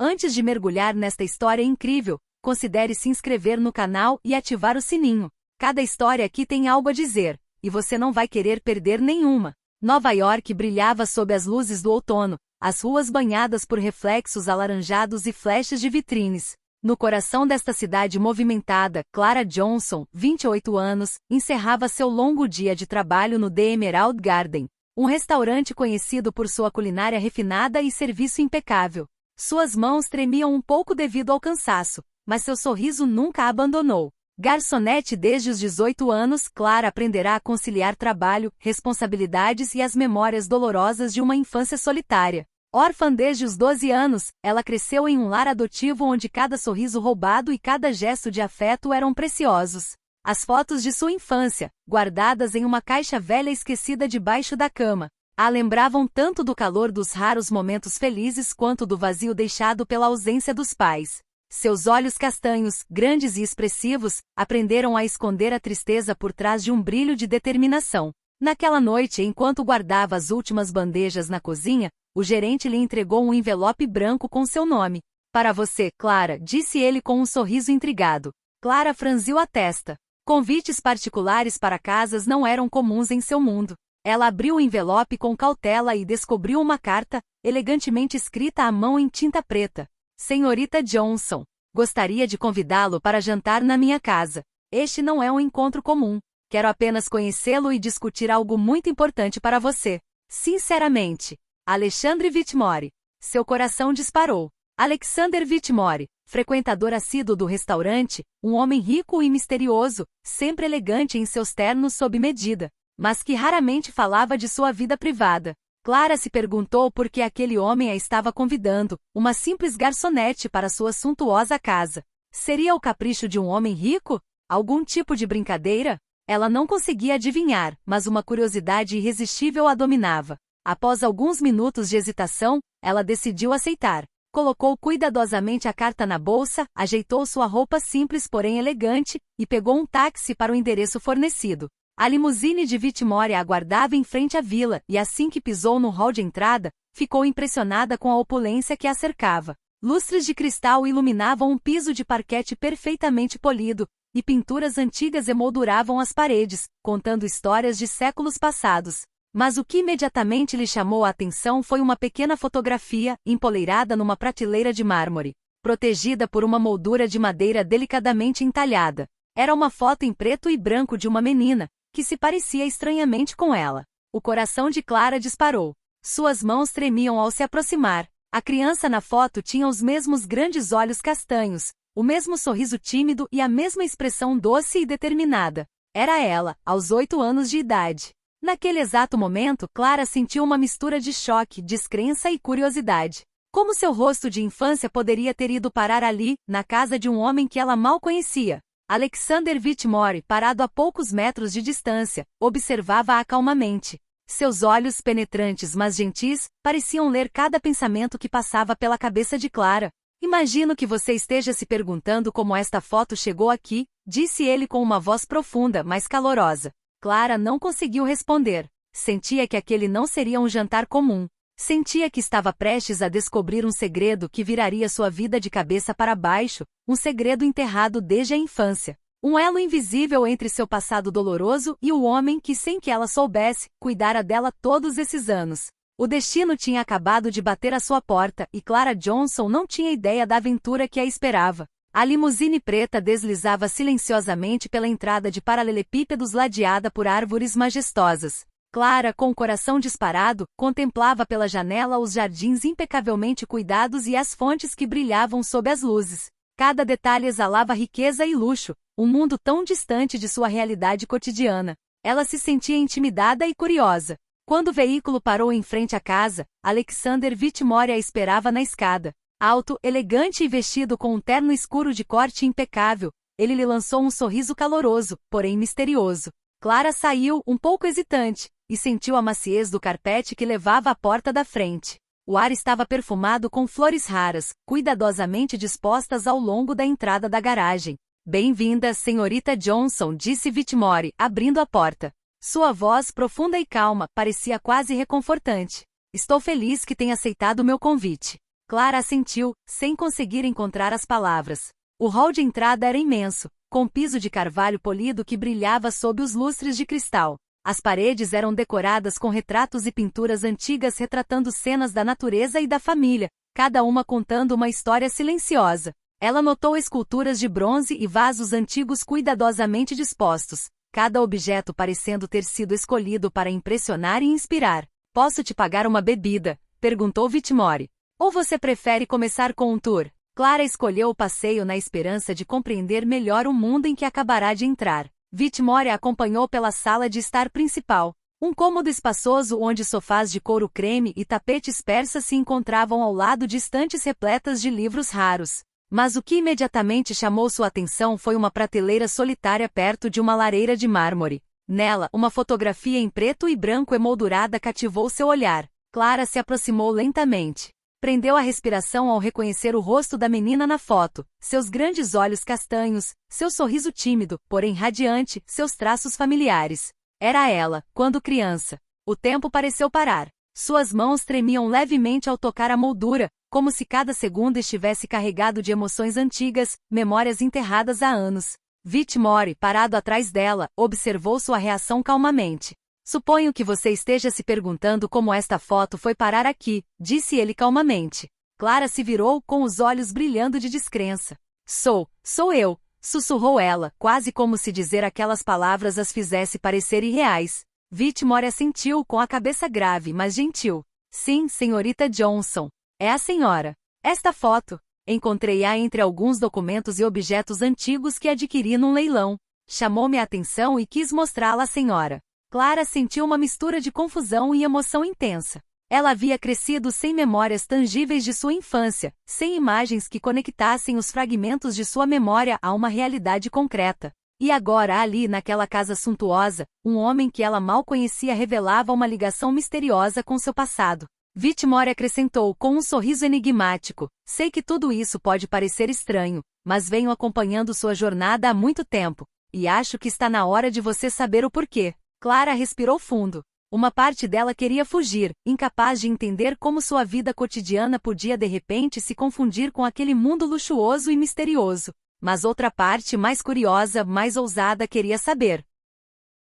Antes de mergulhar nesta história incrível, considere se inscrever no canal e ativar o sininho. Cada história aqui tem algo a dizer, e você não vai querer perder nenhuma. Nova York brilhava sob as luzes do outono, as ruas banhadas por reflexos alaranjados e flechas de vitrines. No coração desta cidade movimentada, Clara Johnson, 28 anos, encerrava seu longo dia de trabalho no The Emerald Garden, um restaurante conhecido por sua culinária refinada e serviço impecável. Suas mãos tremiam um pouco devido ao cansaço, mas seu sorriso nunca a abandonou. Garçonete desde os 18 anos, Clara aprenderá a conciliar trabalho, responsabilidades e as memórias dolorosas de uma infância solitária. Órfã desde os 12 anos, ela cresceu em um lar adotivo onde cada sorriso roubado e cada gesto de afeto eram preciosos. As fotos de sua infância, guardadas em uma caixa velha esquecida debaixo da cama, a lembravam tanto do calor dos raros momentos felizes quanto do vazio deixado pela ausência dos pais. Seus olhos castanhos, grandes e expressivos, aprenderam a esconder a tristeza por trás de um brilho de determinação. Naquela noite, enquanto guardava as últimas bandejas na cozinha, o gerente lhe entregou um envelope branco com seu nome. Para você, Clara, disse ele com um sorriso intrigado. Clara franziu a testa. Convites particulares para casas não eram comuns em seu mundo. Ela abriu o envelope com cautela e descobriu uma carta, elegantemente escrita à mão em tinta preta. Senhorita Johnson, gostaria de convidá-lo para jantar na minha casa. Este não é um encontro comum. Quero apenas conhecê-lo e discutir algo muito importante para você. Sinceramente. Alexandre Whitmore. Seu coração disparou. Alexander Whitmore, frequentador assíduo do restaurante, um homem rico e misterioso, sempre elegante em seus ternos sob medida, mas que raramente falava de sua vida privada. Clara se perguntou por que aquele homem a estava convidando, uma simples garçonete, para sua suntuosa casa. Seria o capricho de um homem rico? Algum tipo de brincadeira? Ela não conseguia adivinhar, mas uma curiosidade irresistível a dominava. Após alguns minutos de hesitação, ela decidiu aceitar. Colocou cuidadosamente a carta na bolsa, ajeitou sua roupa simples porém elegante, e pegou um táxi para o endereço fornecido. A limusine de Whitmore a aguardava em frente à vila, e assim que pisou no hall de entrada, ficou impressionada com a opulência que a cercava. Lustres de cristal iluminavam um piso de parquete perfeitamente polido, e pinturas antigas emolduravam as paredes, contando histórias de séculos passados. Mas o que imediatamente lhe chamou a atenção foi uma pequena fotografia, empoleirada numa prateleira de mármore, protegida por uma moldura de madeira delicadamente entalhada. Era uma foto em preto e branco de uma menina, que se parecia estranhamente com ela. O coração de Clara disparou. Suas mãos tremiam ao se aproximar. A criança na foto tinha os mesmos grandes olhos castanhos, o mesmo sorriso tímido e a mesma expressão doce e determinada. Era ela, aos 8 anos de idade. Naquele exato momento, Clara sentiu uma mistura de choque, descrença e curiosidade. Como seu rosto de infância poderia ter ido parar ali, na casa de um homem que ela mal conhecia? Alexander Whitmore, parado a poucos metros de distância, observava-a calmamente. Seus olhos, penetrantes mas gentis, pareciam ler cada pensamento que passava pela cabeça de Clara. Imagino que você esteja se perguntando como esta foto chegou aqui, disse ele com uma voz profunda, mas calorosa. Clara não conseguiu responder. Sentia que aquele não seria um jantar comum. Sentia que estava prestes a descobrir um segredo que viraria sua vida de cabeça para baixo, um segredo enterrado desde a infância. Um elo invisível entre seu passado doloroso e o homem que, sem que ela soubesse, cuidara dela todos esses anos. O destino tinha acabado de bater à sua porta e Clara Johnson não tinha ideia da aventura que a esperava. A limusine preta deslizava silenciosamente pela entrada de paralelepípedos ladeada por árvores majestosas. Clara, com o coração disparado, contemplava pela janela os jardins impecavelmente cuidados e as fontes que brilhavam sob as luzes. Cada detalhe exalava riqueza e luxo, um mundo tão distante de sua realidade cotidiana. Ela se sentia intimidada e curiosa. Quando o veículo parou em frente à casa, Alexander Whitmore a esperava na escada. Alto, elegante e vestido com um terno escuro de corte impecável, ele lhe lançou um sorriso caloroso, porém misterioso. Clara saiu, um pouco hesitante, e sentiu a maciez do carpete que levava à porta da frente. O ar estava perfumado com flores raras, cuidadosamente dispostas ao longo da entrada da garagem. Bem-vinda, senhorita Johnson, disse Whitmore, abrindo a porta. Sua voz, profunda e calma, parecia quase reconfortante. Estou feliz que tenha aceitado meu convite. Clara assentiu, sem conseguir encontrar as palavras. O hall de entrada era imenso, com piso de carvalho polido que brilhava sob os lustres de cristal. As paredes eram decoradas com retratos e pinturas antigas retratando cenas da natureza e da família, cada uma contando uma história silenciosa. Ela notou esculturas de bronze e vasos antigos cuidadosamente dispostos, cada objeto parecendo ter sido escolhido para impressionar e inspirar. Posso te pagar uma bebida? Perguntou Whitmore. Ou você prefere começar com um tour? Clara escolheu o passeio na esperança de compreender melhor o mundo em que acabará de entrar. Whitmore a acompanhou pela sala de estar principal. Um cômodo espaçoso onde sofás de couro creme e tapetes persas se encontravam ao lado de estantes repletas de livros raros. Mas o que imediatamente chamou sua atenção foi uma prateleira solitária perto de uma lareira de mármore. Nela, uma fotografia em preto e branco emoldurada cativou seu olhar. Clara se aproximou lentamente. Prendeu a respiração ao reconhecer o rosto da menina na foto, seus grandes olhos castanhos, seu sorriso tímido, porém radiante, seus traços familiares. Era ela, quando criança. O tempo pareceu parar. Suas mãos tremiam levemente ao tocar a moldura, como se cada segundo estivesse carregado de emoções antigas, memórias enterradas há anos. Whitmore, parado atrás dela, observou sua reação calmamente. Suponho que você esteja se perguntando como esta foto foi parar aqui, disse ele calmamente. Clara se virou com os olhos brilhando de descrença. Sou eu, sussurrou ela, quase como se dizer aquelas palavras as fizesse parecer irreais. Whitmore assentiu com a cabeça grave, mas gentil. Sim, senhorita Johnson. É a senhora. Esta foto. Encontrei-a entre alguns documentos e objetos antigos que adquiri num leilão. Chamou-me a atenção e quis mostrá-la à senhora. Clara sentiu uma mistura de confusão e emoção intensa. Ela havia crescido sem memórias tangíveis de sua infância, sem imagens que conectassem os fragmentos de sua memória a uma realidade concreta. E agora, ali naquela casa suntuosa, um homem que ela mal conhecia revelava uma ligação misteriosa com seu passado. Whitmore acrescentou com um sorriso enigmático: sei que tudo isso pode parecer estranho, mas venho acompanhando sua jornada há muito tempo, e acho que está na hora de você saber o porquê. Clara respirou fundo. Uma parte dela queria fugir, incapaz de entender como sua vida cotidiana podia de repente se confundir com aquele mundo luxuoso e misterioso. Mas outra parte, mais curiosa, mais ousada, queria saber.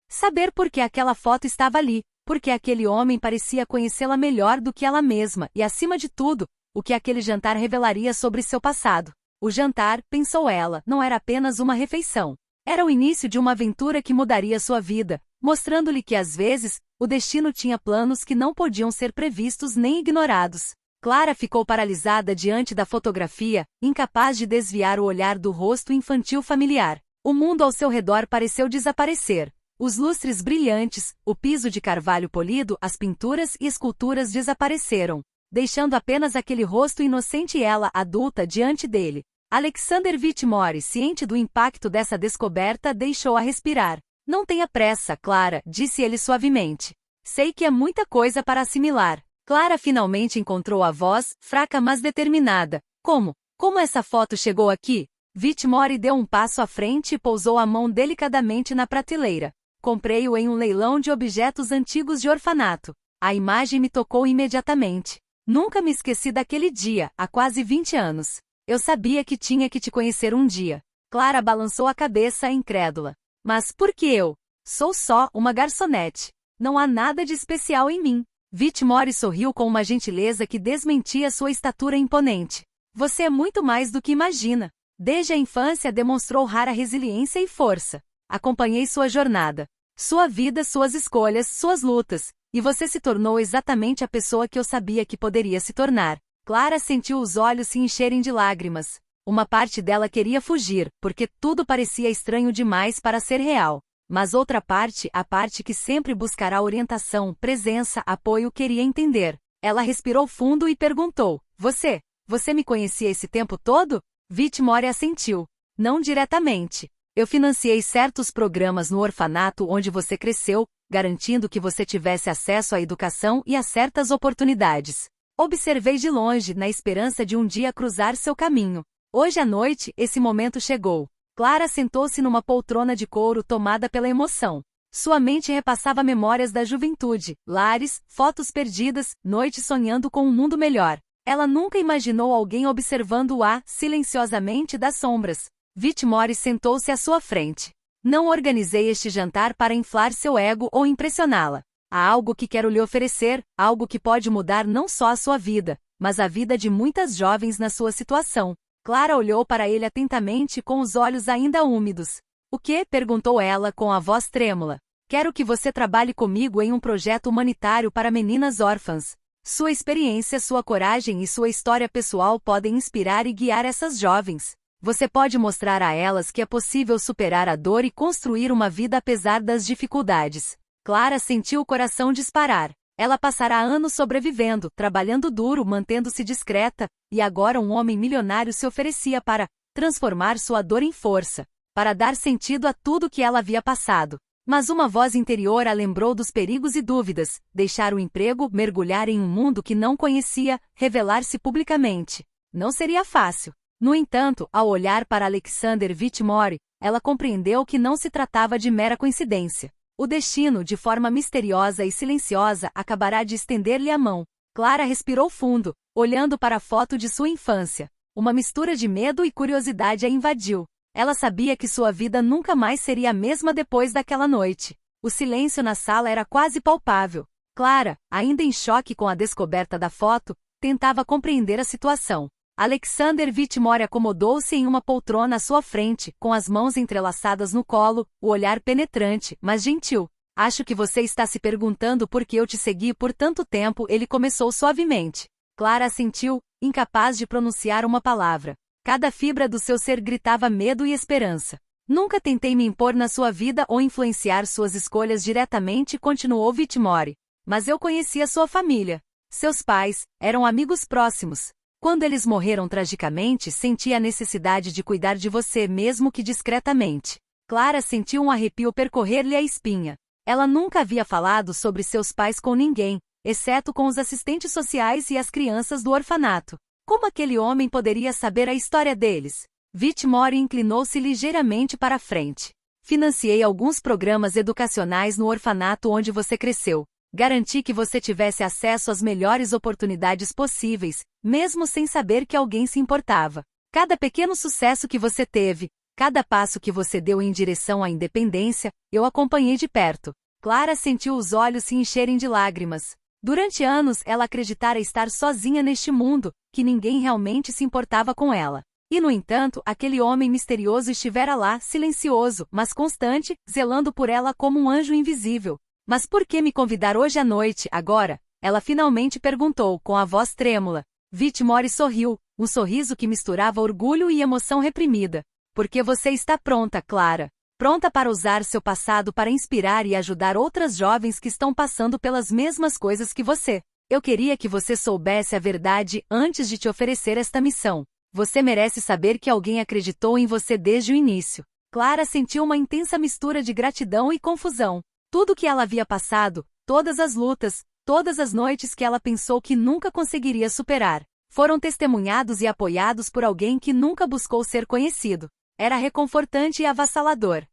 Saber por que aquela foto estava ali, porque aquele homem parecia conhecê-la melhor do que ela mesma, e acima de tudo, o que aquele jantar revelaria sobre seu passado. O jantar, pensou ela, não era apenas uma refeição. Era o início de uma aventura que mudaria sua vida, mostrando-lhe que às vezes, o destino tinha planos que não podiam ser previstos nem ignorados. Clara ficou paralisada diante da fotografia, incapaz de desviar o olhar do rosto infantil familiar. O mundo ao seu redor pareceu desaparecer. Os lustres brilhantes, o piso de carvalho polido, as pinturas e esculturas desapareceram, deixando apenas aquele rosto inocente e ela, adulta, diante dele. Alexander Whitmore, ciente do impacto dessa descoberta, deixou-a respirar. Não tenha pressa, Clara, disse ele suavemente. Sei que é muita coisa para assimilar. Clara finalmente encontrou a voz, fraca mas determinada. Como essa foto chegou aqui? Whitmore deu um passo à frente e pousou a mão delicadamente na prateleira. Comprei-o em um leilão de objetos antigos de orfanato. A imagem me tocou imediatamente. Nunca me esqueci daquele dia, há quase 20 anos. Eu sabia que tinha que te conhecer um dia. Clara balançou a cabeça, incrédula. Mas por que eu? Sou só uma garçonete. Não há nada de especial em mim. Whitmore sorriu com uma gentileza que desmentia sua estatura imponente. Você é muito mais do que imagina. Desde a infância demonstrou rara resiliência e força. Acompanhei sua jornada. Sua vida, suas escolhas, suas lutas. E você se tornou exatamente a pessoa que eu sabia que poderia se tornar. Clara sentiu os olhos se encherem de lágrimas. Uma parte dela queria fugir, porque tudo parecia estranho demais para ser real. Mas outra parte, a parte que sempre buscará orientação, presença, apoio, queria entender. Ela respirou fundo e perguntou: Você me conhecia esse tempo todo? Whitmore assentiu. Não diretamente. Eu financiei certos programas no orfanato onde você cresceu, garantindo que você tivesse acesso à educação e a certas oportunidades. Observei de longe, na esperança de um dia cruzar seu caminho. Hoje à noite, esse momento chegou. Clara sentou-se numa poltrona de couro tomada pela emoção. Sua mente repassava memórias da juventude, lares, fotos perdidas, noites sonhando com um mundo melhor. Ela nunca imaginou alguém observando-a silenciosamente das sombras. Whitmore sentou-se à sua frente. Não organizei este jantar para inflar seu ego ou impressioná-la. Há algo que quero lhe oferecer, algo que pode mudar não só a sua vida, mas a vida de muitas jovens na sua situação. Clara olhou para ele atentamente com os olhos ainda úmidos. O que? Perguntou ela com a voz trêmula. Quero que você trabalhe comigo em um projeto humanitário para meninas órfãs. Sua experiência, sua coragem e sua história pessoal podem inspirar e guiar essas jovens. Você pode mostrar a elas que é possível superar a dor e construir uma vida apesar das dificuldades. Clara sentiu o coração disparar. Ela passará anos sobrevivendo, trabalhando duro, mantendo-se discreta, e agora um homem milionário se oferecia para transformar sua dor em força, para dar sentido a tudo que ela havia passado. Mas uma voz interior a lembrou dos perigos e dúvidas, deixar o emprego, mergulhar em um mundo que não conhecia, revelar-se publicamente. Não seria fácil. No entanto, ao olhar para Alexander Whitmore, ela compreendeu que não se tratava de mera coincidência. O destino, de forma misteriosa e silenciosa, acabará de estender-lhe a mão. Clara respirou fundo, olhando para a foto de sua infância. Uma mistura de medo e curiosidade a invadiu. Ela sabia que sua vida nunca mais seria a mesma depois daquela noite. O silêncio na sala era quase palpável. Clara, ainda em choque com a descoberta da foto, tentava compreender a situação. Alexander Whitmore acomodou-se em uma poltrona à sua frente, com as mãos entrelaçadas no colo, o olhar penetrante, mas gentil. Acho que você está se perguntando por que eu te segui por tanto tempo, ele começou suavemente. Clara assentiu, incapaz de pronunciar uma palavra. Cada fibra do seu ser gritava medo e esperança. Nunca tentei me impor na sua vida ou influenciar suas escolhas diretamente, continuou Whitmore. Mas eu conhecia sua família. Seus pais eram amigos próximos. Quando eles morreram tragicamente, senti a necessidade de cuidar de você, mesmo que discretamente. Clara sentiu um arrepio percorrer-lhe a espinha. Ela nunca havia falado sobre seus pais com ninguém, exceto com os assistentes sociais e as crianças do orfanato. Como aquele homem poderia saber a história deles? Whitmore inclinou-se ligeiramente para a frente. Financiei alguns programas educacionais no orfanato onde você cresceu. Garanti que você tivesse acesso às melhores oportunidades possíveis, mesmo sem saber que alguém se importava. Cada pequeno sucesso que você teve, cada passo que você deu em direção à independência, eu acompanhei de perto. Clara sentiu os olhos se encherem de lágrimas. Durante anos ela acreditara estar sozinha neste mundo, que ninguém realmente se importava com ela. E no entanto, aquele homem misterioso estivera lá, silencioso, mas constante, zelando por ela como um anjo invisível. Mas por que me convidar hoje à noite, agora? Ela finalmente perguntou, com a voz trêmula. Whitmore sorriu, um sorriso que misturava orgulho e emoção reprimida. Porque você está pronta, Clara. Pronta para usar seu passado para inspirar e ajudar outras jovens que estão passando pelas mesmas coisas que você. Eu queria que você soubesse a verdade antes de te oferecer esta missão. Você merece saber que alguém acreditou em você desde o início. Clara sentiu uma intensa mistura de gratidão e confusão. Tudo o que ela havia passado, todas as lutas, todas as noites que ela pensou que nunca conseguiria superar, foram testemunhados e apoiados por alguém que nunca buscou ser conhecido. Era reconfortante e avassalador.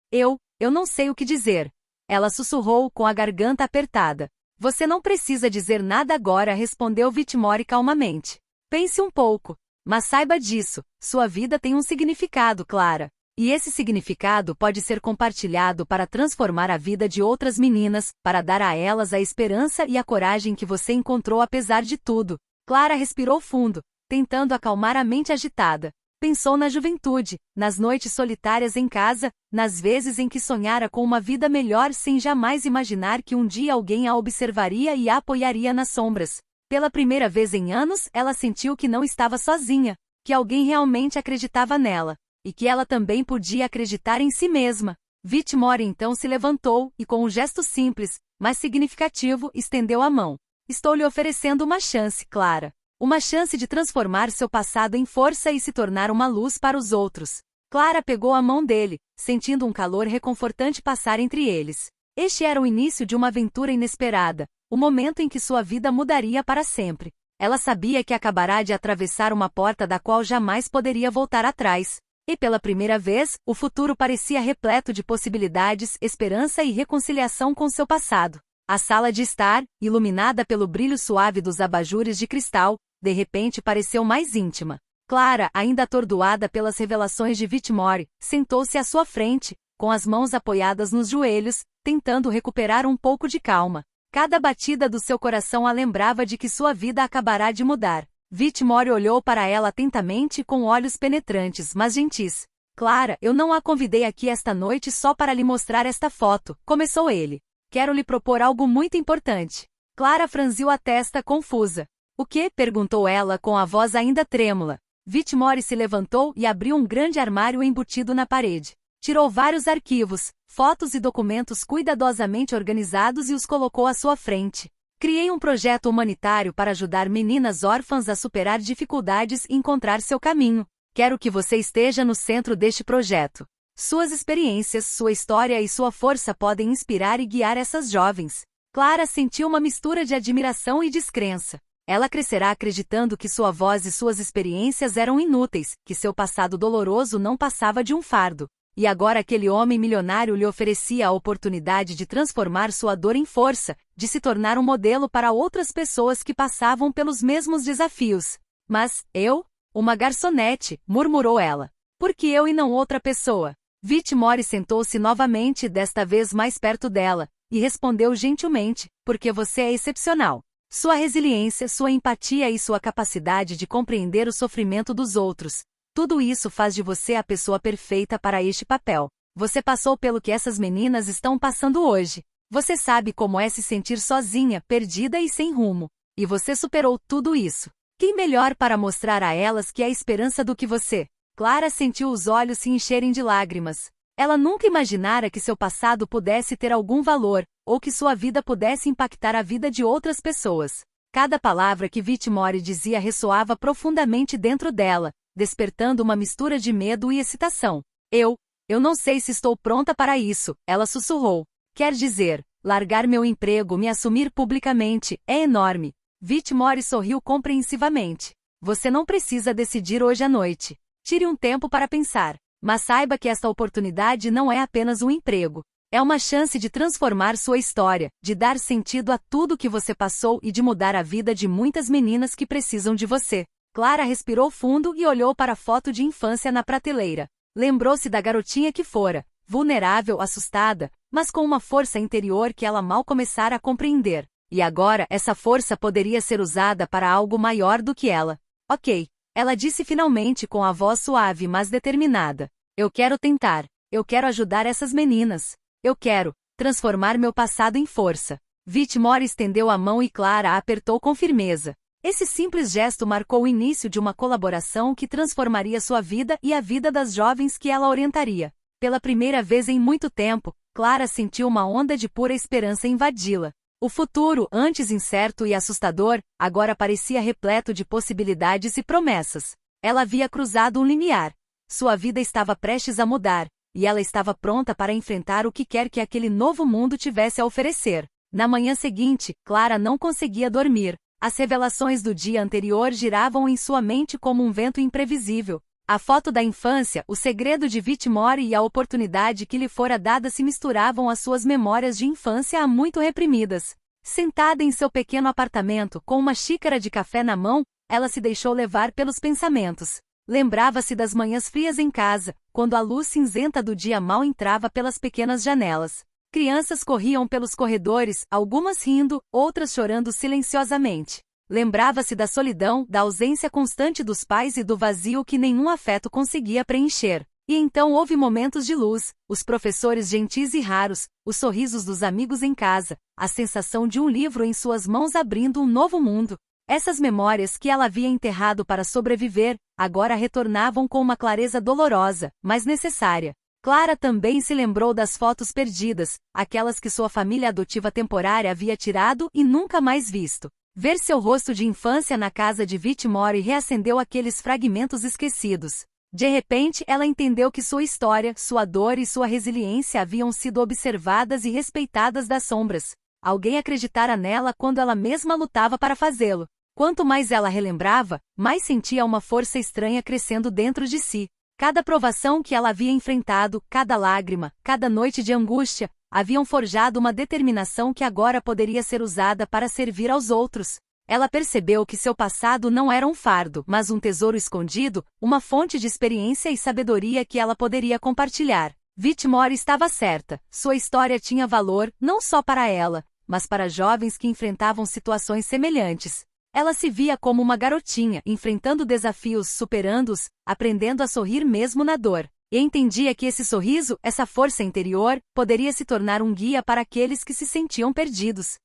Eu não sei o que dizer. Ela sussurrou com a garganta apertada. Você não precisa dizer nada agora, respondeu Whitmore calmamente. Pense um pouco. Mas saiba disso, sua vida tem um significado, Clara. E esse significado pode ser compartilhado para transformar a vida de outras meninas, para dar a elas a esperança e a coragem que você encontrou apesar de tudo. Clara respirou fundo, tentando acalmar a mente agitada. Pensou na juventude, nas noites solitárias em casa, nas vezes em que sonhara com uma vida melhor sem jamais imaginar que um dia alguém a observaria e a apoiaria nas sombras. Pela primeira vez em anos, ela sentiu que não estava sozinha, que alguém realmente acreditava nela. E que ela também podia acreditar em si mesma. Whitmore então se levantou e com um gesto simples, mas significativo, estendeu a mão. Estou lhe oferecendo uma chance, Clara. Uma chance de transformar seu passado em força e se tornar uma luz para os outros. Clara pegou a mão dele, sentindo um calor reconfortante passar entre eles. Este era o início de uma aventura inesperada, o momento em que sua vida mudaria para sempre. Ela sabia que acabará de atravessar uma porta da qual jamais poderia voltar atrás. E pela primeira vez, o futuro parecia repleto de possibilidades, esperança e reconciliação com seu passado. A sala de estar, iluminada pelo brilho suave dos abajures de cristal, de repente pareceu mais íntima. Clara, ainda atordoada pelas revelações de Whitmore, sentou-se à sua frente, com as mãos apoiadas nos joelhos, tentando recuperar um pouco de calma. Cada batida do seu coração a lembrava de que sua vida acabará de mudar. Whitmore olhou para ela atentamente com olhos penetrantes, mas gentis. Clara, eu não a convidei aqui esta noite só para lhe mostrar esta foto, começou ele. Quero lhe propor algo muito importante. Clara franziu a testa confusa. O que? Perguntou ela com a voz ainda trêmula. Whitmore se levantou e abriu um grande armário embutido na parede. Tirou vários arquivos, fotos e documentos cuidadosamente organizados e os colocou à sua frente. Criei um projeto humanitário para ajudar meninas órfãs a superar dificuldades e encontrar seu caminho. Quero que você esteja no centro deste projeto. Suas experiências, sua história e sua força podem inspirar e guiar essas jovens. Clara sentiu uma mistura de admiração e descrença. Ela crescerá acreditando que sua voz e suas experiências eram inúteis, que seu passado doloroso não passava de um fardo. E agora aquele homem milionário lhe oferecia a oportunidade de transformar sua dor em força, de se tornar um modelo para outras pessoas que passavam pelos mesmos desafios. Mas, eu? Uma garçonete, murmurou ela. Por que eu e não outra pessoa? Whitmore sentou-se novamente, desta vez mais perto dela, e respondeu gentilmente, porque você é excepcional. Sua resiliência, sua empatia e sua capacidade de compreender o sofrimento dos outros. Tudo isso faz de você a pessoa perfeita para este papel. Você passou pelo que essas meninas estão passando hoje. Você sabe como é se sentir sozinha, perdida e sem rumo. E você superou tudo isso. Quem melhor para mostrar a elas que há esperança do que você? Clara sentiu os olhos se encherem de lágrimas. Ela nunca imaginara que seu passado pudesse ter algum valor, ou que sua vida pudesse impactar a vida de outras pessoas. Cada palavra que Whitmore dizia ressoava profundamente dentro dela, despertando uma mistura de medo e excitação. Eu não sei se estou pronta para isso, ela sussurrou. Quer dizer, largar meu emprego, me assumir publicamente, é enorme. Whitmore sorriu compreensivamente. Você não precisa decidir hoje à noite. Tire um tempo para pensar. Mas saiba que esta oportunidade não é apenas um emprego. É uma chance de transformar sua história, de dar sentido a tudo que você passou e de mudar a vida de muitas meninas que precisam de você. Clara respirou fundo e olhou para a foto de infância na prateleira. Lembrou-se da garotinha que fora, vulnerável, assustada, mas com uma força interior que ela mal começara a compreender. E agora, essa força poderia ser usada para algo maior do que ela. Ok, ela disse finalmente com a voz suave mas determinada. Eu quero tentar. Eu quero ajudar essas meninas. Eu quero transformar meu passado em força. Whitmore estendeu a mão e Clara a apertou com firmeza. Esse simples gesto marcou o início de uma colaboração que transformaria sua vida e a vida das jovens que ela orientaria. Pela primeira vez em muito tempo, Clara sentiu uma onda de pura esperança invadi-la. O futuro, antes incerto e assustador, agora parecia repleto de possibilidades e promessas. Ela havia cruzado um limiar. Sua vida estava prestes a mudar, e ela estava pronta para enfrentar o que quer que aquele novo mundo tivesse a oferecer. Na manhã seguinte, Clara não conseguia dormir. As revelações do dia anterior giravam em sua mente como um vento imprevisível. A foto da infância, o segredo de Whitmore e a oportunidade que lhe fora dada se misturavam às suas memórias de infância há muito reprimidas. Sentada em seu pequeno apartamento, com uma xícara de café na mão, ela se deixou levar pelos pensamentos. Lembrava-se das manhãs frias em casa, quando a luz cinzenta do dia mal entrava pelas pequenas janelas. Crianças corriam pelos corredores, algumas rindo, outras chorando silenciosamente. Lembrava-se da solidão, da ausência constante dos pais e do vazio que nenhum afeto conseguia preencher. E então houve momentos de luz, os professores gentis e raros, os sorrisos dos amigos em casa, a sensação de um livro em suas mãos abrindo um novo mundo. Essas memórias que ela havia enterrado para sobreviver, agora retornavam com uma clareza dolorosa, mas necessária. Clara também se lembrou das fotos perdidas, aquelas que sua família adotiva temporária havia tirado e nunca mais visto. Ver seu rosto de infância na casa de Whitmore reacendeu aqueles fragmentos esquecidos. De repente, ela entendeu que sua história, sua dor e sua resiliência haviam sido observadas e respeitadas das sombras. Alguém acreditara nela quando ela mesma lutava para fazê-lo. Quanto mais ela relembrava, mais sentia uma força estranha crescendo dentro de si. Cada provação que ela havia enfrentado, cada lágrima, cada noite de angústia, haviam forjado uma determinação que agora poderia ser usada para servir aos outros. Ela percebeu que seu passado não era um fardo, mas um tesouro escondido, uma fonte de experiência e sabedoria que ela poderia compartilhar. Whitmore estava certa, sua história tinha valor, não só para ela, mas para jovens que enfrentavam situações semelhantes. Ela se via como uma garotinha, enfrentando desafios, superando-os, aprendendo a sorrir mesmo na dor. E entendia que esse sorriso, essa força interior, poderia se tornar um guia para aqueles que se sentiam perdidos.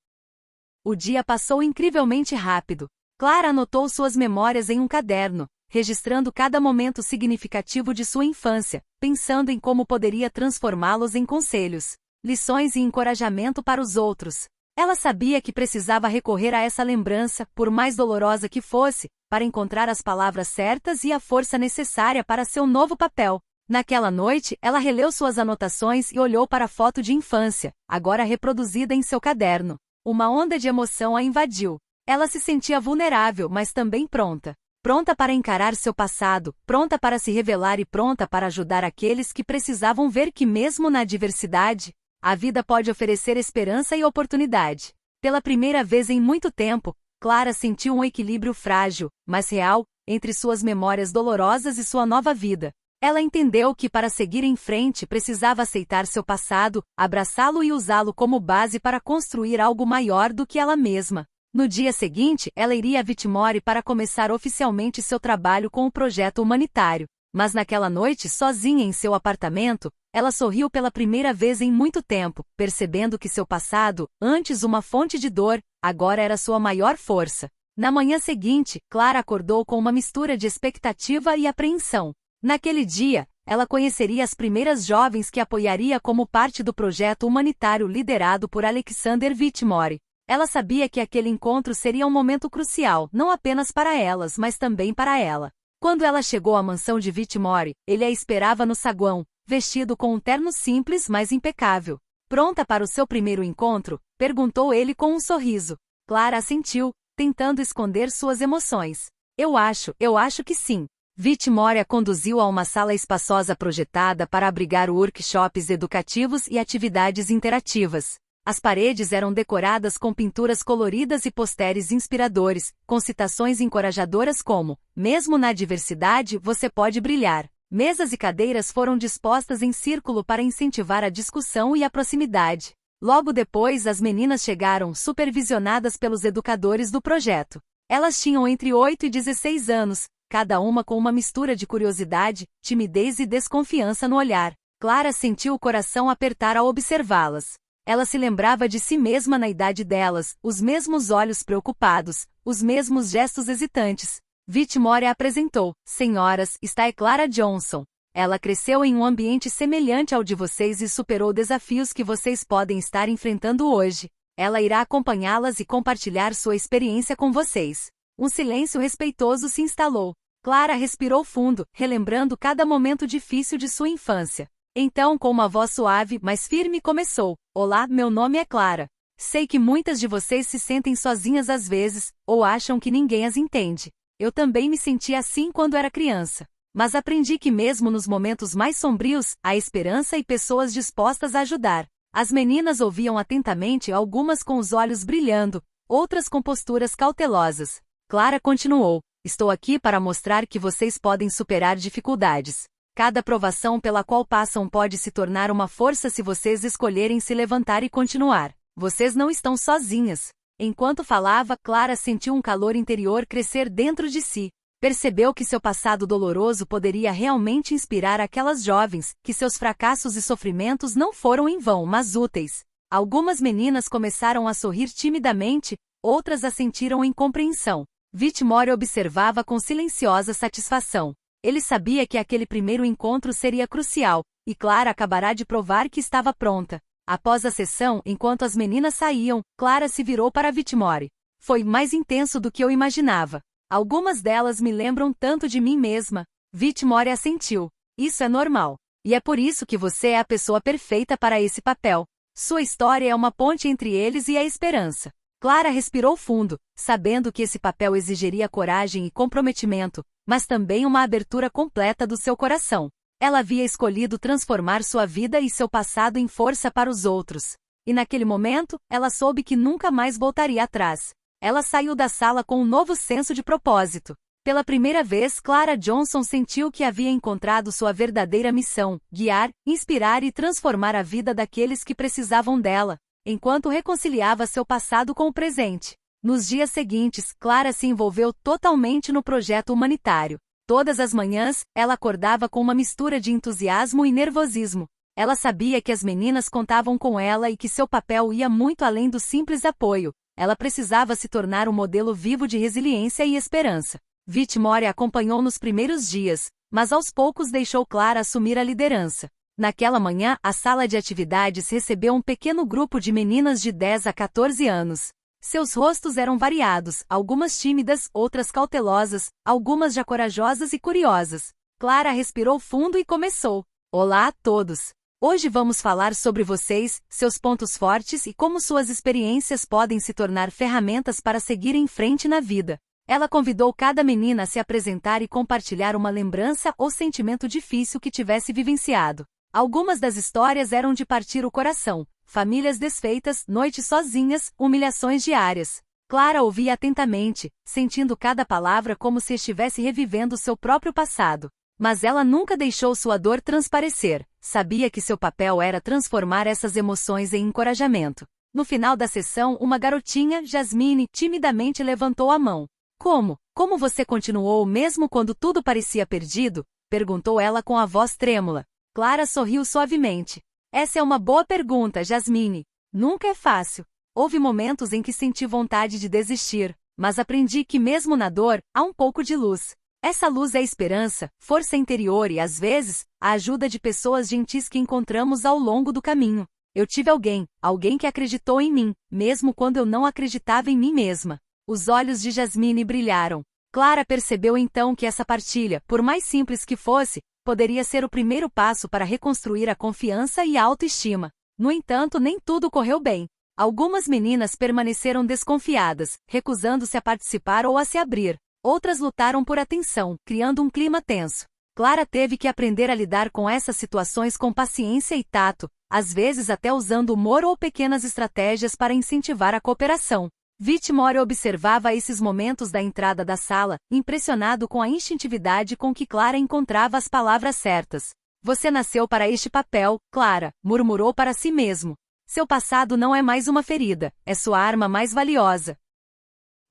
O dia passou incrivelmente rápido. Clara anotou suas memórias em um caderno, registrando cada momento significativo de sua infância, pensando em como poderia transformá-los em conselhos, lições e encorajamento para os outros. Ela sabia que precisava recorrer a essa lembrança, por mais dolorosa que fosse, para encontrar as palavras certas e a força necessária para seu novo papel. Naquela noite, ela releu suas anotações e olhou para a foto de infância, agora reproduzida em seu caderno. Uma onda de emoção a invadiu. Ela se sentia vulnerável, mas também pronta. Pronta para encarar seu passado, pronta para se revelar e pronta para ajudar aqueles que precisavam ver que mesmo na adversidade, a vida pode oferecer esperança e oportunidade. Pela primeira vez em muito tempo, Clara sentiu um equilíbrio frágil, mas real, entre suas memórias dolorosas e sua nova vida. Ela entendeu que para seguir em frente precisava aceitar seu passado, abraçá-lo e usá-lo como base para construir algo maior do que ela mesma. No dia seguinte, ela iria a Whitmore para começar oficialmente seu trabalho com o projeto humanitário. Mas naquela noite, sozinha em seu apartamento, ela sorriu pela primeira vez em muito tempo, percebendo que seu passado, antes uma fonte de dor, agora era sua maior força. Na manhã seguinte, Clara acordou com uma mistura de expectativa e apreensão. Naquele dia, ela conheceria as primeiras jovens que apoiaria como parte do projeto humanitário liderado por Alexander Whitmore. Ela sabia que aquele encontro seria um momento crucial, não apenas para elas, mas também para ela. Quando ela chegou à mansão de Whitmore, ele a esperava no saguão, vestido com um terno simples, mas impecável. Pronta para o seu primeiro encontro? Perguntou ele com um sorriso. Clara assentiu, tentando esconder suas emoções. Eu acho que sim. Whitmore a conduziu a uma sala espaçosa projetada para abrigar workshops educativos e atividades interativas. As paredes eram decoradas com pinturas coloridas e posteres inspiradores, com citações encorajadoras como: mesmo na adversidade, você pode brilhar. Mesas e cadeiras foram dispostas em círculo para incentivar a discussão e a proximidade. Logo depois, as meninas chegaram, supervisionadas pelos educadores do projeto. Elas tinham entre 8 e 16 anos, cada uma com uma mistura de curiosidade, timidez e desconfiança no olhar. Clara sentiu o coração apertar ao observá-las. Ela se lembrava de si mesma na idade delas, os mesmos olhos preocupados, os mesmos gestos hesitantes. Whitmore a apresentou: senhoras, está é Clara Johnson. Ela cresceu em um ambiente semelhante ao de vocês e superou desafios que vocês podem estar enfrentando hoje. Ela irá acompanhá-las e compartilhar sua experiência com vocês. Um silêncio respeitoso se instalou. Clara respirou fundo, relembrando cada momento difícil de sua infância. Então, com uma voz suave, mas firme, começou: olá, meu nome é Clara. Sei que muitas de vocês se sentem sozinhas às vezes, ou acham que ninguém as entende. Eu também me sentia assim quando era criança. Mas aprendi que mesmo nos momentos mais sombrios, há esperança e pessoas dispostas a ajudar. As meninas ouviam atentamente, algumas com os olhos brilhando, outras com posturas cautelosas. Clara continuou: estou aqui para mostrar que vocês podem superar dificuldades. Cada provação pela qual passam pode se tornar uma força se vocês escolherem se levantar e continuar. Vocês não estão sozinhas. Enquanto falava, Clara sentiu um calor interior crescer dentro de si. Percebeu que seu passado doloroso poderia realmente inspirar aquelas jovens, que seus fracassos e sofrimentos não foram em vão, mas úteis. Algumas meninas começaram a sorrir timidamente, outras a sentiram incompreensão. Whitmore observava com silenciosa satisfação. Ele sabia que aquele primeiro encontro seria crucial, e Clara acabará de provar que estava pronta. Após a sessão, enquanto as meninas saíam, Clara se virou para Whitmore. Foi mais intenso do que eu imaginava. Algumas delas me lembram tanto de mim mesma. Whitmore assentiu. Isso é normal. E é por isso que você é a pessoa perfeita para esse papel. Sua história é uma ponte entre eles e a esperança. Clara respirou fundo, sabendo que esse papel exigiria coragem e comprometimento, mas também uma abertura completa do seu coração. Ela havia escolhido transformar sua vida e seu passado em força para os outros. E naquele momento, ela soube que nunca mais voltaria atrás. Ela saiu da sala com um novo senso de propósito. Pela primeira vez, Clara Johnson sentiu que havia encontrado sua verdadeira missão: guiar, inspirar e transformar a vida daqueles que precisavam dela, enquanto reconciliava seu passado com o presente. Nos dias seguintes, Clara se envolveu totalmente no projeto humanitário. Todas as manhãs, ela acordava com uma mistura de entusiasmo e nervosismo. Ela sabia que as meninas contavam com ela e que seu papel ia muito além do simples apoio. Ela precisava se tornar um modelo vivo de resiliência e esperança. Whitmore a acompanhou nos primeiros dias, mas aos poucos deixou Clara assumir a liderança. Naquela manhã, a sala de atividades recebeu um pequeno grupo de meninas de 10 a 14 anos. Seus rostos eram variados, algumas tímidas, outras cautelosas, algumas já corajosas e curiosas. Clara respirou fundo e começou. Olá a todos! Hoje vamos falar sobre vocês, seus pontos fortes e como suas experiências podem se tornar ferramentas para seguir em frente na vida. Ela convidou cada menina a se apresentar e compartilhar uma lembrança ou sentimento difícil que tivesse vivenciado. Algumas das histórias eram de partir o coração: famílias desfeitas, noites sozinhas, humilhações diárias. Clara ouvia atentamente, sentindo cada palavra como se estivesse revivendo seu próprio passado. Mas ela nunca deixou sua dor transparecer. Sabia que seu papel era transformar essas emoções em encorajamento. No final da sessão, uma garotinha, Jasmine, timidamente levantou a mão. Como você continuou mesmo quando tudo parecia perdido? Perguntou ela com a voz trêmula. Clara sorriu suavemente. Essa é uma boa pergunta, Jasmine. Nunca é fácil. Houve momentos em que senti vontade de desistir, mas aprendi que mesmo na dor, há um pouco de luz. Essa luz é a esperança, força interior e, às vezes, a ajuda de pessoas gentis que encontramos ao longo do caminho. Eu tive alguém que acreditou em mim, mesmo quando eu não acreditava em mim mesma. Os olhos de Jasmine brilharam. Clara percebeu então que essa partilha, por mais simples que fosse, poderia ser o primeiro passo para reconstruir a confiança e a autoestima. No entanto, nem tudo correu bem. Algumas meninas permaneceram desconfiadas, recusando-se a participar ou a se abrir. Outras lutaram por atenção, criando um clima tenso. Clara teve que aprender a lidar com essas situações com paciência e tato, às vezes até usando humor ou pequenas estratégias para incentivar a cooperação. Whitmore observava esses momentos da entrada da sala, impressionado com a instintividade com que Clara encontrava as palavras certas. Você nasceu para este papel, Clara, murmurou para si mesmo. Seu passado não é mais uma ferida, é sua arma mais valiosa.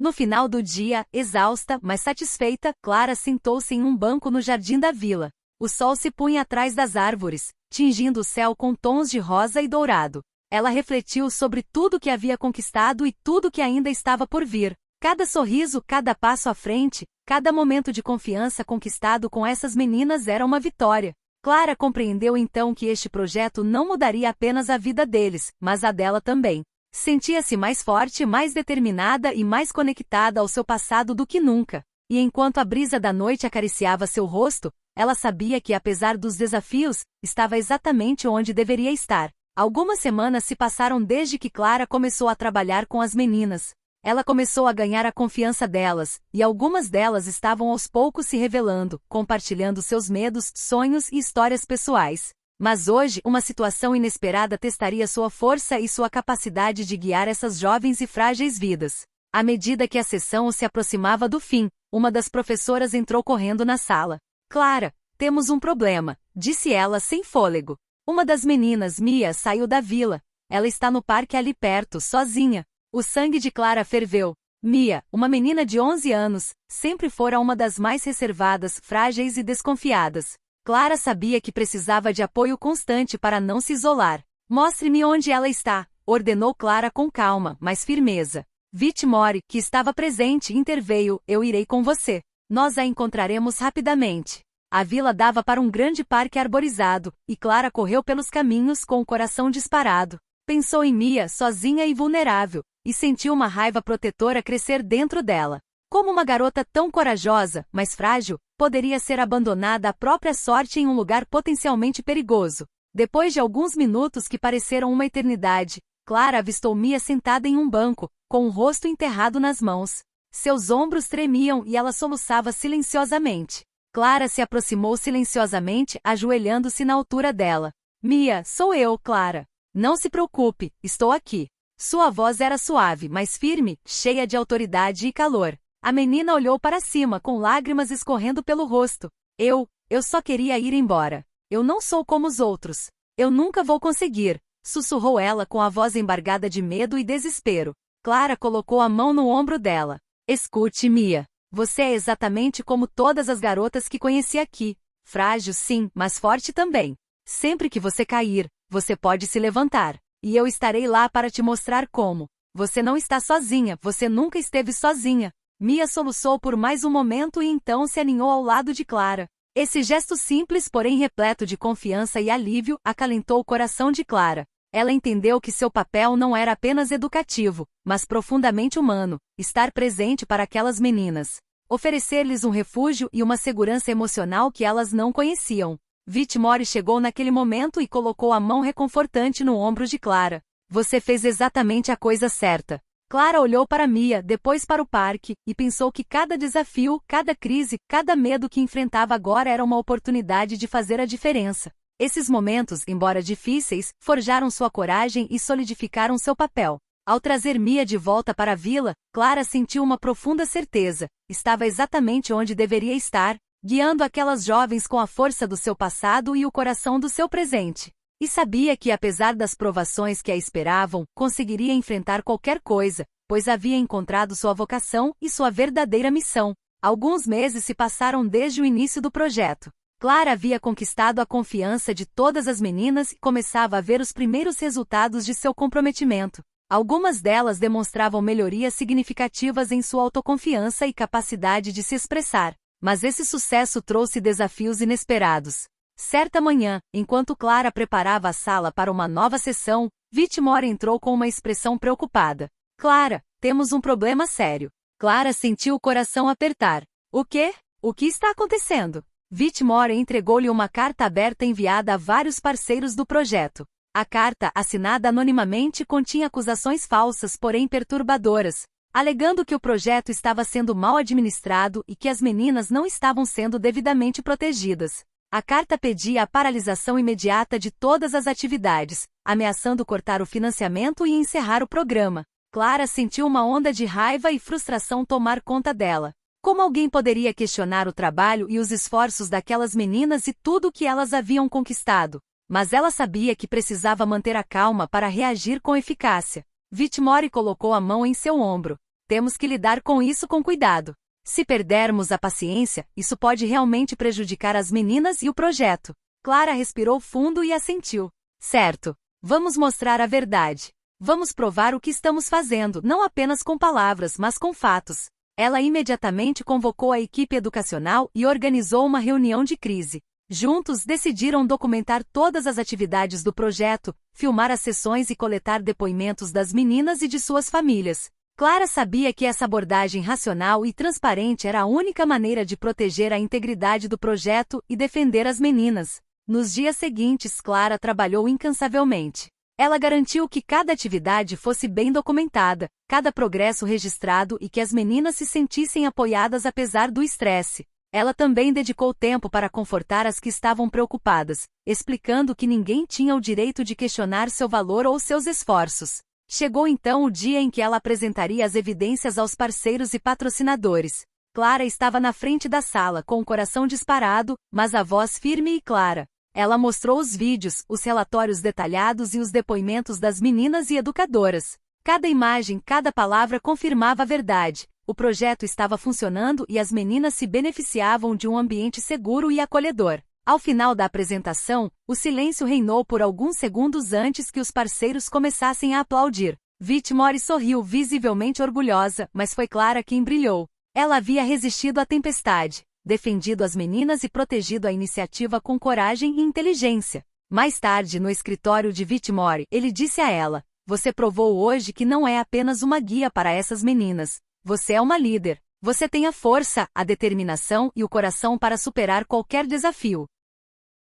No final do dia, exausta, mas satisfeita, Clara sentou-se em um banco no jardim da vila. O sol se punha atrás das árvores, tingindo o céu com tons de rosa e dourado. Ela refletiu sobre tudo que havia conquistado e tudo que ainda estava por vir. Cada sorriso, cada passo à frente, cada momento de confiança conquistado com essas meninas era uma vitória. Clara compreendeu então que este projeto não mudaria apenas a vida deles, mas a dela também. Sentia-se mais forte, mais determinada e mais conectada ao seu passado do que nunca. E enquanto a brisa da noite acariciava seu rosto, ela sabia que, apesar dos desafios, estava exatamente onde deveria estar. Algumas semanas se passaram desde que Clara começou a trabalhar com as meninas. Ela começou a ganhar a confiança delas, e algumas delas estavam aos poucos se revelando, compartilhando seus medos, sonhos e histórias pessoais. Mas hoje, uma situação inesperada testaria sua força e sua capacidade de guiar essas jovens e frágeis vidas. À medida que a sessão se aproximava do fim, uma das professoras entrou correndo na sala. Clara, temos um problema, disse ela sem fôlego. Uma das meninas, Mia, saiu da vila. Ela está no parque ali perto, sozinha. O sangue de Clara ferveu. Mia, uma menina de 11 anos, sempre fora uma das mais reservadas, frágeis e desconfiadas. Clara sabia que precisava de apoio constante para não se isolar. Mostre-me onde ela está, ordenou Clara com calma, mas firmeza. Whitmore, que estava presente, interveio. Eu irei com você. Nós a encontraremos rapidamente. A vila dava para um grande parque arborizado, e Clara correu pelos caminhos com o coração disparado. Pensou em Mia, sozinha e vulnerável, e sentiu uma raiva protetora crescer dentro dela. Como uma garota tão corajosa, mas frágil, poderia ser abandonada à própria sorte em um lugar potencialmente perigoso? Depois de alguns minutos que pareceram uma eternidade, Clara avistou Mia sentada em um banco, com o rosto enterrado nas mãos. Seus ombros tremiam e ela soluçava silenciosamente. Clara se aproximou silenciosamente, ajoelhando-se na altura dela. Mia, sou eu, Clara. Não se preocupe, estou aqui. Sua voz era suave, mas firme, cheia de autoridade e calor. A menina olhou para cima com lágrimas escorrendo pelo rosto. Eu só queria ir embora. Eu não sou como os outros. Eu nunca vou conseguir, sussurrou ela com a voz embargada de medo e desespero. Clara colocou a mão no ombro dela. Escute, Mia. Você é exatamente como todas as garotas que conheci aqui. Frágil sim, mas forte também. Sempre que você cair, você pode se levantar. E eu estarei lá para te mostrar como. Você não está sozinha, você nunca esteve sozinha. Mia soluçou por mais um momento e então se aninhou ao lado de Clara. Esse gesto simples, porém repleto de confiança e alívio, acalentou o coração de Clara. Ela entendeu que seu papel não era apenas educativo, mas profundamente humano, estar presente para aquelas meninas. Oferecer-lhes um refúgio e uma segurança emocional que elas não conheciam. Whitmore chegou naquele momento e colocou a mão reconfortante no ombro de Clara. Você fez exatamente a coisa certa. Clara olhou para Mia, depois para o parque, e pensou que cada desafio, cada crise, cada medo que enfrentava agora era uma oportunidade de fazer a diferença. Esses momentos, embora difíceis, forjaram sua coragem e solidificaram seu papel. Ao trazer Mia de volta para a vila, Clara sentiu uma profunda certeza. Estava exatamente onde deveria estar, guiando aquelas jovens com a força do seu passado e o coração do seu presente. E sabia que, apesar das provações que a esperavam, conseguiria enfrentar qualquer coisa, pois havia encontrado sua vocação e sua verdadeira missão. Alguns meses se passaram desde o início do projeto. Clara havia conquistado a confiança de todas as meninas e começava a ver os primeiros resultados de seu comprometimento. Algumas delas demonstravam melhorias significativas em sua autoconfiança e capacidade de se expressar. Mas esse sucesso trouxe desafios inesperados. Certa manhã, enquanto Clara preparava a sala para uma nova sessão, Whitmore entrou com uma expressão preocupada. Clara, temos um problema sério. Clara sentiu o coração apertar. O quê? O que está acontecendo? Whitmore entregou-lhe uma carta aberta enviada a vários parceiros do projeto. A carta, assinada anonimamente, continha acusações falsas, porém perturbadoras, alegando que o projeto estava sendo mal administrado e que as meninas não estavam sendo devidamente protegidas. A carta pedia a paralisação imediata de todas as atividades, ameaçando cortar o financiamento e encerrar o programa. Clara sentiu uma onda de raiva e frustração tomar conta dela. Como alguém poderia questionar o trabalho e os esforços daquelas meninas e tudo o que elas haviam conquistado? Mas ela sabia que precisava manter a calma para reagir com eficácia. Whitmore colocou a mão em seu ombro. Temos que lidar com isso com cuidado. Se perdermos a paciência, isso pode realmente prejudicar as meninas e o projeto. Clara respirou fundo e assentiu. Certo. Vamos mostrar a verdade. Vamos provar o que estamos fazendo, não apenas com palavras, mas com fatos. Ela imediatamente convocou a equipe educacional e organizou uma reunião de crise. Juntos, decidiram documentar todas as atividades do projeto, filmar as sessões e coletar depoimentos das meninas e de suas famílias. Clara sabia que essa abordagem racional e transparente era a única maneira de proteger a integridade do projeto e defender as meninas. Nos dias seguintes, Clara trabalhou incansavelmente. Ela garantiu que cada atividade fosse bem documentada, cada progresso registrado e que as meninas se sentissem apoiadas apesar do estresse. Ela também dedicou tempo para confortar as que estavam preocupadas, explicando que ninguém tinha o direito de questionar seu valor ou seus esforços. Chegou então o dia em que ela apresentaria as evidências aos parceiros e patrocinadores. Clara estava na frente da sala com o coração disparado, mas a voz firme e clara. Ela mostrou os vídeos, os relatórios detalhados e os depoimentos das meninas e educadoras. Cada imagem, cada palavra confirmava a verdade. O projeto estava funcionando e as meninas se beneficiavam de um ambiente seguro e acolhedor. Ao final da apresentação, o silêncio reinou por alguns segundos antes que os parceiros começassem a aplaudir. Whitmore sorriu, visivelmente orgulhosa, mas foi Clara quem brilhou. Ela havia resistido à tempestade, defendido as meninas e protegido a iniciativa com coragem e inteligência. Mais tarde, no escritório de Whitmore, ele disse a ela: "Você provou hoje que não é apenas uma guia para essas meninas. Você é uma líder. Você tem a força, a determinação e o coração para superar qualquer desafio."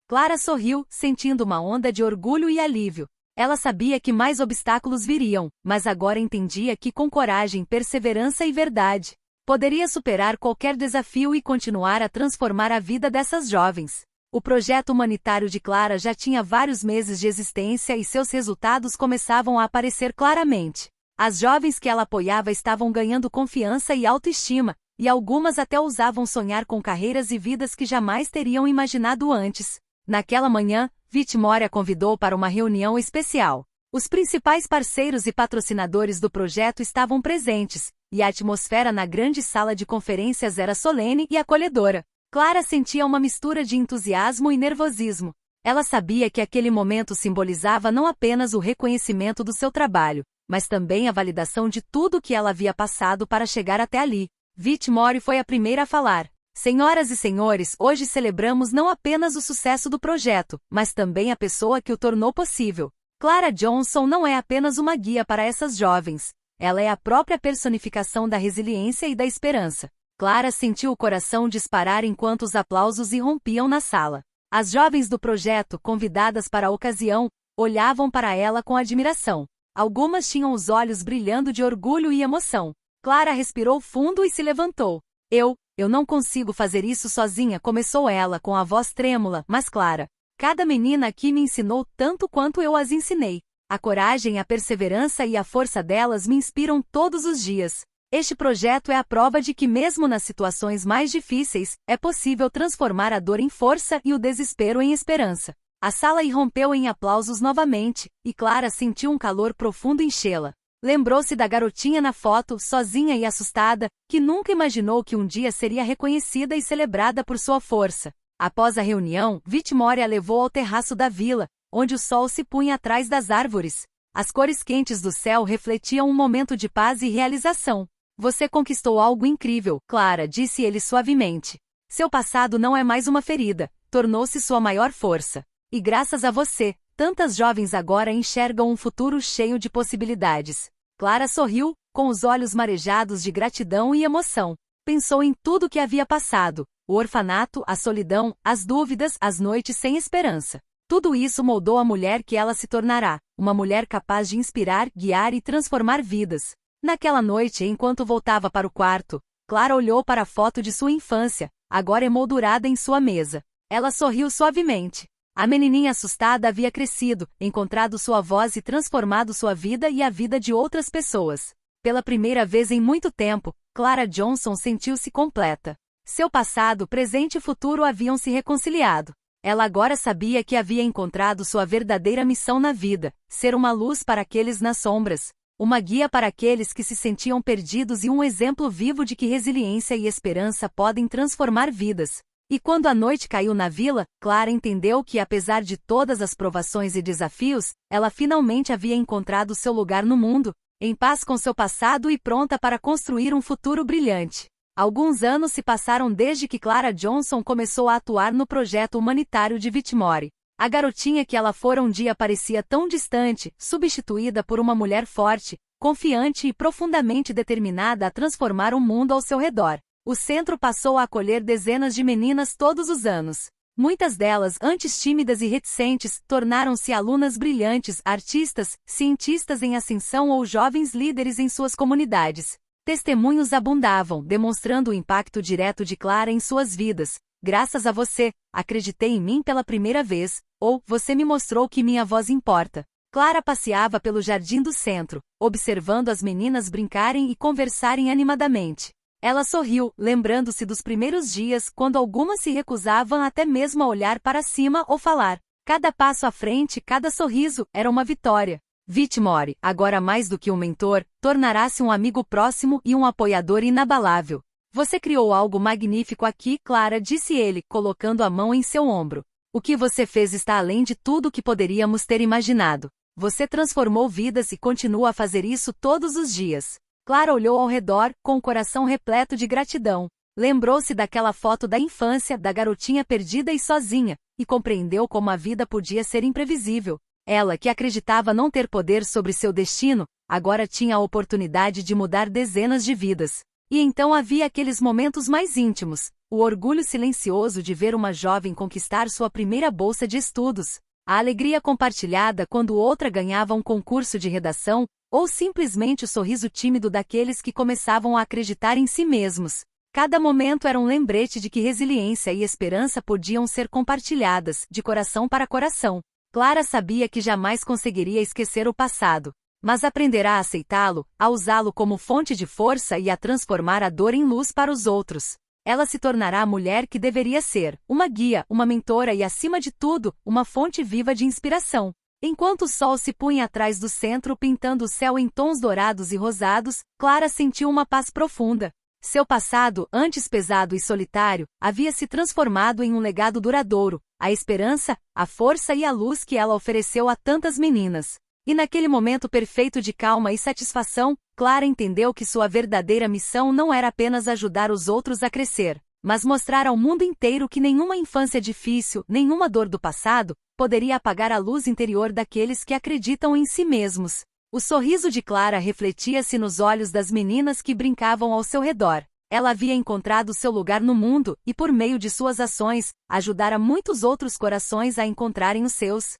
Clara sorriu, sentindo uma onda de orgulho e alívio. Ela sabia que mais obstáculos viriam, mas agora entendia que com coragem, perseverança e verdade, poderia superar qualquer desafio e continuar a transformar a vida dessas jovens. O projeto humanitário de Clara já tinha vários meses de existência e seus resultados começavam a aparecer claramente. As jovens que ela apoiava estavam ganhando confiança e autoestima, e algumas até ousavam sonhar com carreiras e vidas que jamais teriam imaginado antes. Naquela manhã, Whitmore a convidou para uma reunião especial. Os principais parceiros e patrocinadores do projeto estavam presentes, e a atmosfera na grande sala de conferências era solene e acolhedora. Clara sentia uma mistura de entusiasmo e nervosismo. Ela sabia que aquele momento simbolizava não apenas o reconhecimento do seu trabalho, mas também a validação de tudo que ela havia passado para chegar até ali. Whitmore foi a primeira a falar. Senhoras e senhores, hoje celebramos não apenas o sucesso do projeto, mas também a pessoa que o tornou possível. Clara Johnson não é apenas uma guia para essas jovens. Ela é a própria personificação da resiliência e da esperança. Clara sentiu o coração disparar enquanto os aplausos irrompiam na sala. As jovens do projeto, convidadas para a ocasião, olhavam para ela com admiração. Algumas tinham os olhos brilhando de orgulho e emoção. Clara respirou fundo e se levantou. Eu não consigo fazer isso sozinha, começou ela com a voz trêmula, mas clara. Cada menina aqui me ensinou tanto quanto eu as ensinei. A coragem, a perseverança e a força delas me inspiram todos os dias. Este projeto é a prova de que mesmo nas situações mais difíceis, é possível transformar a dor em força e o desespero em esperança. A sala irrompeu em aplausos novamente, e Clara sentiu um calor profundo enchê-la. Lembrou-se da garotinha na foto, sozinha e assustada, que nunca imaginou que um dia seria reconhecida e celebrada por sua força. Após a reunião, Whitmore a levou ao terraço da vila, onde o sol se punha atrás das árvores. As cores quentes do céu refletiam um momento de paz e realização. Você conquistou algo incrível, Clara, disse ele suavemente. Seu passado não é mais uma ferida, tornou-se sua maior força. E graças a você, tantas jovens agora enxergam um futuro cheio de possibilidades. Clara sorriu, com os olhos marejados de gratidão e emoção. Pensou em tudo que havia passado, o orfanato, a solidão, as dúvidas, as noites sem esperança. Tudo isso moldou a mulher que ela se tornará, uma mulher capaz de inspirar, guiar e transformar vidas. Naquela noite, enquanto voltava para o quarto, Clara olhou para a foto de sua infância, agora emoldurada em sua mesa. Ela sorriu suavemente. A menininha assustada havia crescido, encontrado sua voz e transformado sua vida e a vida de outras pessoas. Pela primeira vez em muito tempo, Clara Johnson sentiu-se completa. Seu passado, presente e futuro haviam se reconciliado. Ela agora sabia que havia encontrado sua verdadeira missão na vida, ser uma luz para aqueles nas sombras. Uma guia para aqueles que se sentiam perdidos e um exemplo vivo de que resiliência e esperança podem transformar vidas. E quando a noite caiu na vila, Clara entendeu que apesar de todas as provações e desafios, ela finalmente havia encontrado seu lugar no mundo, em paz com seu passado e pronta para construir um futuro brilhante. Alguns anos se passaram desde que Clara Johnson começou a atuar no projeto humanitário de Whitmore. A garotinha que ela fora um dia parecia tão distante, substituída por uma mulher forte, confiante e profundamente determinada a transformar o mundo ao seu redor. O centro passou a acolher dezenas de meninas todos os anos. Muitas delas, antes tímidas e reticentes, tornaram-se alunas brilhantes, artistas, cientistas em ascensão ou jovens líderes em suas comunidades. Testemunhos abundavam, demonstrando o impacto direto de Clara em suas vidas. Graças a você, acreditei em mim pela primeira vez, ou você me mostrou que minha voz importa. Clara passeava pelo jardim do centro, observando as meninas brincarem e conversarem animadamente. Ela sorriu, lembrando-se dos primeiros dias, quando algumas se recusavam até mesmo a olhar para cima ou falar. Cada passo à frente, cada sorriso, era uma vitória. Whitmore, agora mais do que um mentor, tornará-se um amigo próximo e um apoiador inabalável. Você criou algo magnífico aqui, Clara, disse ele, colocando a mão em seu ombro. O que você fez está além de tudo que poderíamos ter imaginado. Você transformou vidas e continua a fazer isso todos os dias. Clara olhou ao redor, com o coração repleto de gratidão. Lembrou-se daquela foto da infância, da garotinha perdida e sozinha, e compreendeu como a vida podia ser imprevisível. Ela, que acreditava não ter poder sobre seu destino, agora tinha a oportunidade de mudar dezenas de vidas. E então havia aqueles momentos mais íntimos, o orgulho silencioso de ver uma jovem conquistar sua primeira bolsa de estudos, a alegria compartilhada quando outra ganhava um concurso de redação, ou simplesmente o sorriso tímido daqueles que começavam a acreditar em si mesmos. Cada momento era um lembrete de que resiliência e esperança podiam ser compartilhadas, de coração para coração. Clara sabia que jamais conseguiria esquecer o passado, mas aprenderá a aceitá-lo, a usá-lo como fonte de força e a transformar a dor em luz para os outros. Ela se tornará a mulher que deveria ser, uma guia, uma mentora e, acima de tudo, uma fonte viva de inspiração. Enquanto o sol se punha atrás do centro pintando o céu em tons dourados e rosados, Clara sentiu uma paz profunda. Seu passado, antes pesado e solitário, havia se transformado em um legado duradouro, a esperança, a força e a luz que ela ofereceu a tantas meninas. E naquele momento perfeito de calma e satisfação, Clara entendeu que sua verdadeira missão não era apenas ajudar os outros a crescer, mas mostrar ao mundo inteiro que nenhuma infância difícil, nenhuma dor do passado, poderia apagar a luz interior daqueles que acreditam em si mesmos. O sorriso de Clara refletia-se nos olhos das meninas que brincavam ao seu redor. Ela havia encontrado seu lugar no mundo e, por meio de suas ações, ajudara muitos outros corações a encontrarem os seus.